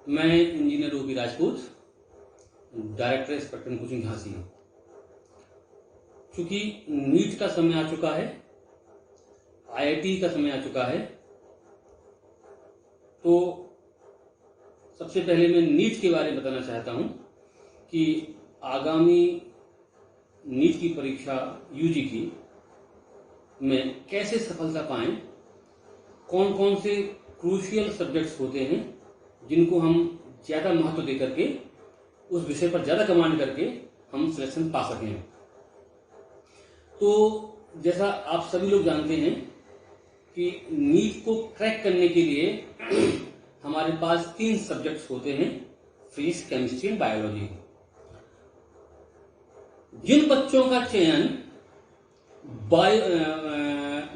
मैं engineer OP Rajput, director spectrum coaching Jhansi. चूंकि NEET का समय आ चुका है, आईआईटी का समय आ चुका है, तो सबसे पहले मैं नीट के बारे में बताना चाहता हूं कि आगामी नीट की परीक्षा यूजी की में कैसे सफलता पाएं, कौन कौन से क्रूशियल सब्जेक्ट्स होते हैं जिनको हम ज़्यादा महत्व दे करके उस विषय पर ज़्यादा कमांड करके हम सिलेक्शन पा सकें। तो जैसा आप सभी लोग जानते हैं कि नीट को क्रैक करने के लिए हमारे पास 3 सब्जेक्ट्स होते हैं, फिजिक्स, केमिस्ट्री एंड बायोलॉजी। जिन बच्चों का चयन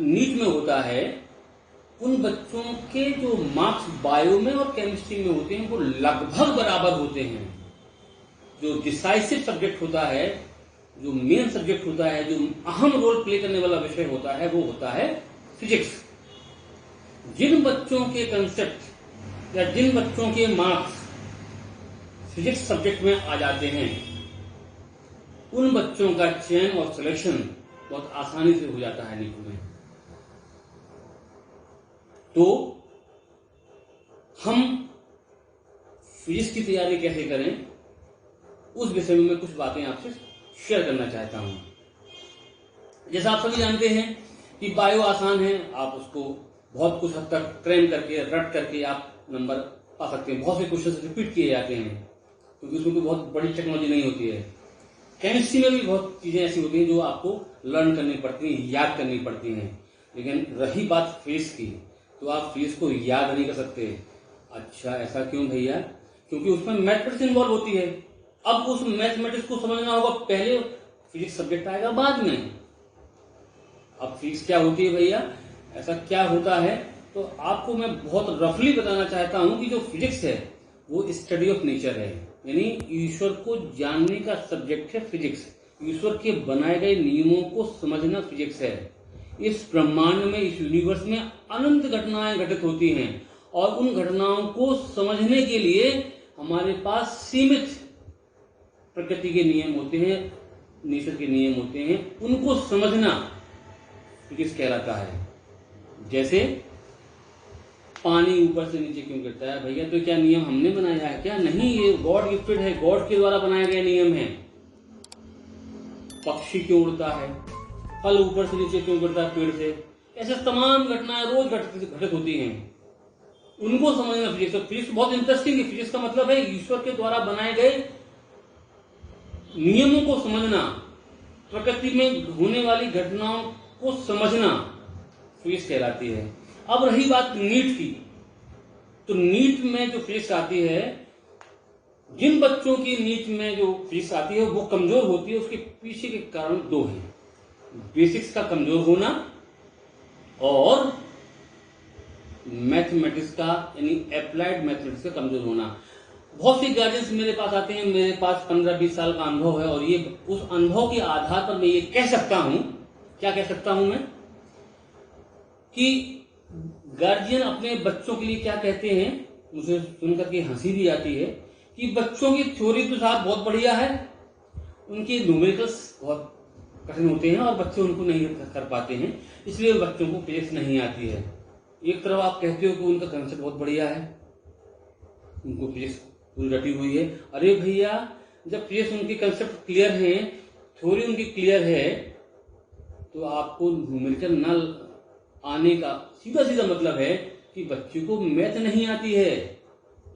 नीट में होता है, उन बच्चों के जो मार्क्स बायो में और केमिस्ट्री में होते हैं वो लगभग बराबर होते हैं। जो डिसाइसिव सब्जेक्ट होता है, जो मेन सब्जेक्ट होता है, जो अहम रोल प्ले करने वाला विषय होता है, वो होता है फिजिक्स। जिन बच्चों के कंसेप्ट या जिन बच्चों के मार्क्स फिजिक्स सब्जेक्ट में आ जाते हैं, उन बच्चों का चयन और सिलेक्शन बहुत आसानी से हो जाता है नीट में। तो हम फिजिक्स की तैयारी कैसे करें, उस विषय में मैं कुछ बातें आपसे शेयर करना चाहता हूं। जैसा आप सभी जानते हैं कि बायो आसान है, आप उसको बहुत कुछ हद तक क्रैम करके रट करके आप नंबर पा सकते हैं। बहुत से क्वेश्चन रिपीट किए जाते हैं क्योंकि उसमें कोई बहुत बड़ी टेक्नोलॉजी नहीं होती है। केमिस्ट्री में भी बहुत चीजें ऐसी होती हैं जो आपको लर्न करनी पड़ती हैं, याद करनी पड़ती हैं। लेकिन रही बात फिजिक्स की, तो आप फिजिक्स को याद नहीं कर सकते। अच्छा, ऐसा क्यों भैया? क्योंकि उसमें मैथमेटिक्स इन्वॉल्व होती है। अब उस मैथमेटिक्स को समझना होगा, पहले फिजिक्स सब्जेक्ट आएगा बाद में। अब फिजिक्स क्या होती है भैया, ऐसा क्या होता है, तो आपको मैं बहुत रफली बताना चाहता हूं कि जो फिजिक्स है वो स्टडी ऑफ नेचर है, यानी ईश्वर को जानने का सब्जेक्ट है फिजिक्स। ईश्वर के बनाए गए नियमों को समझना फिजिक्स है। इस ब्रह्मांड में, इस यूनिवर्स में अनंत घटनाएं घटित होती हैं और उन घटनाओं को समझने के लिए हमारे पास सीमित प्रकृति के नियम होते हैं, नेचर के नियम होते हैं। उनको समझना फिजिक्स कहलाता है। जैसे पानी ऊपर से नीचे क्यों गिरता है भैया, तो क्या नियम हमने बनाया है क्या? नहीं, ये गॉड गिफ्टेड है, गॉड के द्वारा बनाए गए नियम है। पक्षी क्यों उड़ता है, फल ऊपर से नीचे क्यों गिरता है पेड़ से, ऐसे तमाम घटनाएं रोज घटित होती हैं। उनको समझना फिजिक्स। तो फिजिक्स बहुत इंटरेस्टिंग है। फिजिक्स का मतलब है ईश्वर के द्वारा बनाए गए नियमों को समझना, प्रकृति में होने वाली घटनाओं को समझना फिजिक्स कहलाती है। अब रही बात नीट की, तो नीट में जो फिजिक्स आती है, जिन बच्चों की नीट में जो फिजिक्स आती है वो कमजोर होती है, उसके पीछे के कारण 2 हैं। बेसिक्स का कमजोर होना और मैथमेटिक्स का, यानी अप्लाइड मैथमेटिक्स का कमजोर होना। बहुत से गार्जियंस मेरे पास आते हैं, मेरे पास 15-20 साल का अनुभव है, और ये उस अनुभव के आधार पर मैं ये कह सकता हूं, क्या कह सकता हूं मैं, कि गार्जियन अपने बच्चों के लिए क्या कहते हैं, मुझे सुनकर के हंसी भी आती है कि बच्चों की थ्योरी तो साहब बहुत बढ़िया है, उनके न्यूमेरिकल्स बहुत कठिन होते हैं और बच्चे उनको नहीं कर पाते हैं, इसलिए बच्चों को फिजिक्स नहीं आती है। एक तरफ आप कहते हो कि उनका कंसेप्ट बहुत बढ़िया है, उनको फिजिक्स पूरी रटी हुई है। अरे भैया, जब फिजिक्स उनके कंसेप्ट क्लियर हैं, थ्योरी उनकी क्लियर है, तो आपको न्यूमेरिकल न आने का सीधा सीधा मतलब है कि बच्चे को मैथ नहीं आती है।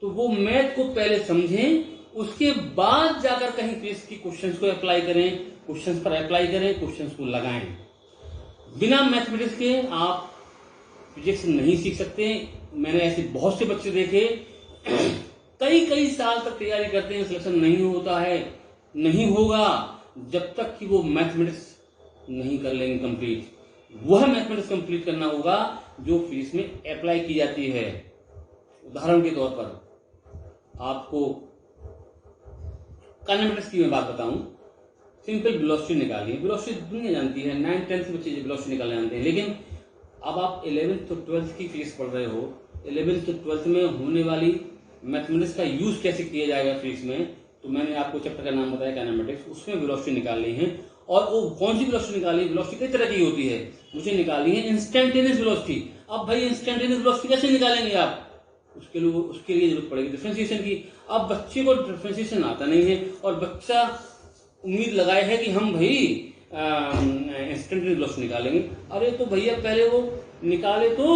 तो वो मैथ को पहले समझें, उसके बाद जाकर कहीं फिजिक्स की क्वेश्चंस को अप्लाई करें, क्वेश्चंस पर अप्लाई करें, क्वेश्चंस को लगाएं। बिना मैथमेटिक्स के आप फिजिक्स नहीं सीख सकते। मैंने ऐसे बहुत से बच्चे देखे, कई साल तक तैयारी करते हैं, सिलेक्शन नहीं होता है, नहीं होगा जब तक कि वो मैथमेटिक्स नहीं कर लेंगे कंप्लीट। वह मैथमेटिक्स कंप्लीट करना होगा जो फिजिक्स में अप्लाई की जाती है। उदाहरण के तौर पर आपको काइनेमेटिक्स की मैं बात बताऊं, सिंपल वेलोसिटी निकालिए। वेलोसिटी दुनिया जानती है, 9th-10th के बच्चे वेलोसिटी निकालने जानते हैं, लेकिन अब आप 11th और 12th की फिजिक्स पढ़ रहे हो, 11th और 12th में होने वाली मैथमेटिक्स का यूज कैसे किया जाएगा फिजिक्स में, तो मैंने आपको चैप्टर का नाम बताया काइनेमेटिक्स, उसमें वेलोसिटी निकालनी है। और वो कौन सी वेलोसिटी निकाली, वेलोसिटी कई तरह की होती है, मुझे निकालनी है इंस्टेंटेनियस वेलोसिटी। अब भाई इंस्टेंटेनियस वेलोसिटी कैसे निकालेंगे आप, उसके लिए जरूरत पड़ेगी डिफरेंशिएशन की। अब बच्चे को डिफरेंशिएशन आता नहीं है और बच्चा उम्मीद लगाए है कि हम भाई इंस्टेंटेनियस वेलोसिटी निकालेंगे। अरे तो भैया पहले वो निकाले तो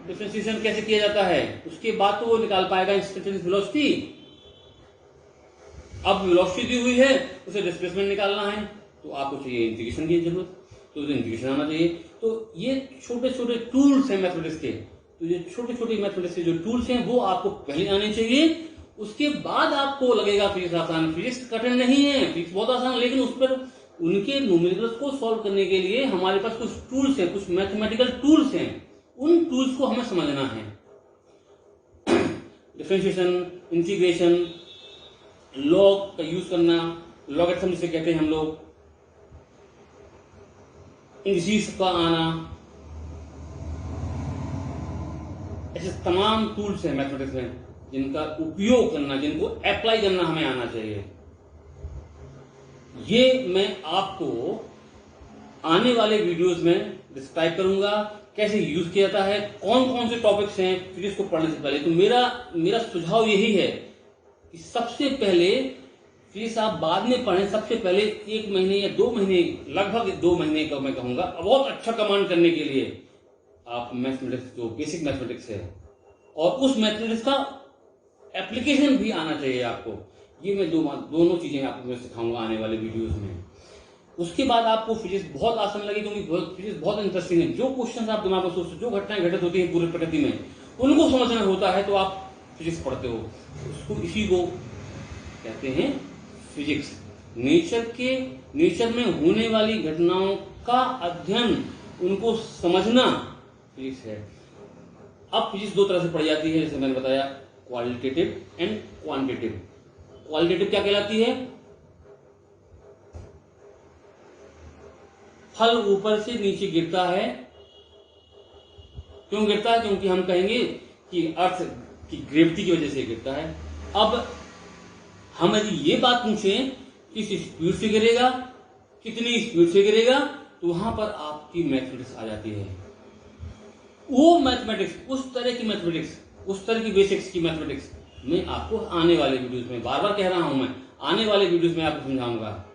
डिफरेंशिएशन कैसे किया जाता है, उसके बाद तो वो निकाल पाएगा इंस्टेंटेनियस वेलोसिटी। अब वेलोसिटी दी हुई है, उसे डिस्प्लेसमेंट निकालना है, तो आपको चाहिए इंटीग्रेशन की जरूरत, तो उसे इंटीग्रेशन आना चाहिए। तो ये छोटे छोटे टूल्स हैं मैथमेटिक्स के, तो ये छोटे छोटे मैथमेटिक्स के जो टूल्स हैं वो आपको पहले आने चाहिए। उसके बाद आपको लगेगा फिजिक्स आसान। फिजिक्स कठिन नहीं है, फिजिक्स बहुत आसान है, लेकिन उस पर उनके न्यूमेरिकल्स को सॉल्व करने के लिए हमारे पास कुछ टूल्स हैं, कुछ मैथमेटिकल टूल्स हैं, उन टूल्स को हमें समझना है। डिफरेंशिएशन, इंटीग्रेशन, लॉग का यूज करना, लॉगरिथम जिसे कहते हैं हम लोग, इंडिसेस का आना, ऐसे तमाम टूल्स हैं मैथमेटिक्स में जिनका उपयोग करना, जिनको अप्लाई करना हमें आना चाहिए। ये मैं आपको आने वाले वीडियोस में डिस्क्राइब करूंगा कैसे यूज किया जाता है, कौन कौन से टॉपिक्स हैं फिजिक्स को पढ़ने से पहले। तो मेरा सुझाव यही है कि सबसे पहले फिजिक्स आप बाद में पढ़ें, सबसे पहले 1 महीने या 2 महीने, लगभग 2 महीने का मैं कहूंगा, बहुत अच्छा कमांड करने के लिए आप मैथमेटिक्स, जो बेसिक मैथमेटिक्स है और उस मैथमेटिक्स का एप्लीकेशन भी आना चाहिए आपको। ये मैं दोनों चीजें आपको सिखाऊंगा आने वाले वीडियोस में। उसके बाद आपको फिजिक्स बहुत आसान लगी, क्योंकि फिजिक्स बहुत इंटरेस्टिंग है। जो क्वेश्चन आप दिमाग में सोचते हो, जो घटनाएं घटित होती हैं पूरी प्रकृति में, उनको समझना होता है तो आप फिजिक्स पढ़ते हो। उसको इसी को कहते हैं फिजिक्स। नेचर में होने वाली घटनाओं का अध्ययन, उनको समझना फिजिक्स है। अब फिजिक्स 2 तरह से पढ़ी जाती है, जैसे मैंने बताया, क्वालिटेटिव एंड क्वांटिटेटिव। क्वालिटेटिव क्या कहलाती है, फल ऊपर से नीचे गिरता है। क्यों गिरता है, क्योंकि हम कहेंगे कि अर्थ की ग्रेविटी की वजह से गिरता है। अब हम यदि ये बात पूछें किस स्पीड से गिरेगा, कितनी स्पीड से गिरेगा, तो वहां पर आपकी मैथमेटिक्स आ जाती है। वो मैथमेटिक्स, उस तरह की मैथमेटिक्स, उस तरह की बेसिक्स की मैथमेटिक्स मैं आपको आने वाले वीडियोस में, बार बार कह रहा हूं मैं, आने वाले वीडियोस में आपको समझाऊंगा।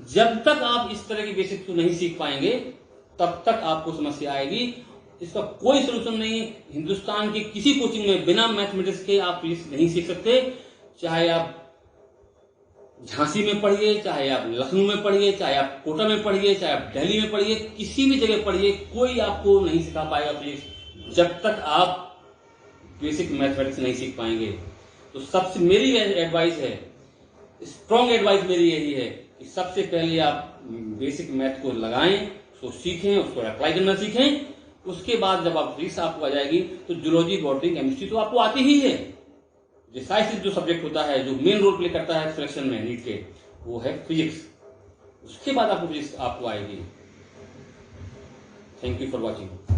जब तक आप इस तरह की बेसिक्स को नहीं सीख पाएंगे तब तक आपको समस्या आएगी। इसका कोई सोल्यूशन नहीं है। हिंदुस्तान की किसी कोचिंग में बिना मैथमेटिक्स के आप फिजिक्स नहीं सीख सकते। चाहे आप झांसी में पढ़िए, चाहे आप लखनऊ में पढ़िए, चाहे आप कोटा में पढ़िए, चाहे आप दिल्ली में पढ़िए, किसी भी जगह पढ़िए, कोई आपको नहीं सिखा पाएगा फिजिक्स जब तक आप बेसिक मैथमेटिक्स नहीं सीख पाएंगे। तो सबसे मेरी एडवाइस है, स्ट्रॉन्ग एडवाइस मेरी यही है कि सबसे पहले आप बेसिक मैथ को लगाएं, उसको सीखें, उसको अप्लाई करना सीखें। उसके बाद जब आप फिजिक्स आपको आ जाएगी तो जूलॉजी, बॉटनी, केमिस्ट्री तो आपको आती ही है। डिसाइसिव जो सब्जेक्ट होता है, जो मेन रोल प्ले करता है सिलेक्शन में नीट के, वो है फिजिक्स। उसके बाद आपको फिजिक्स आपको आएगी। Thank you for watching.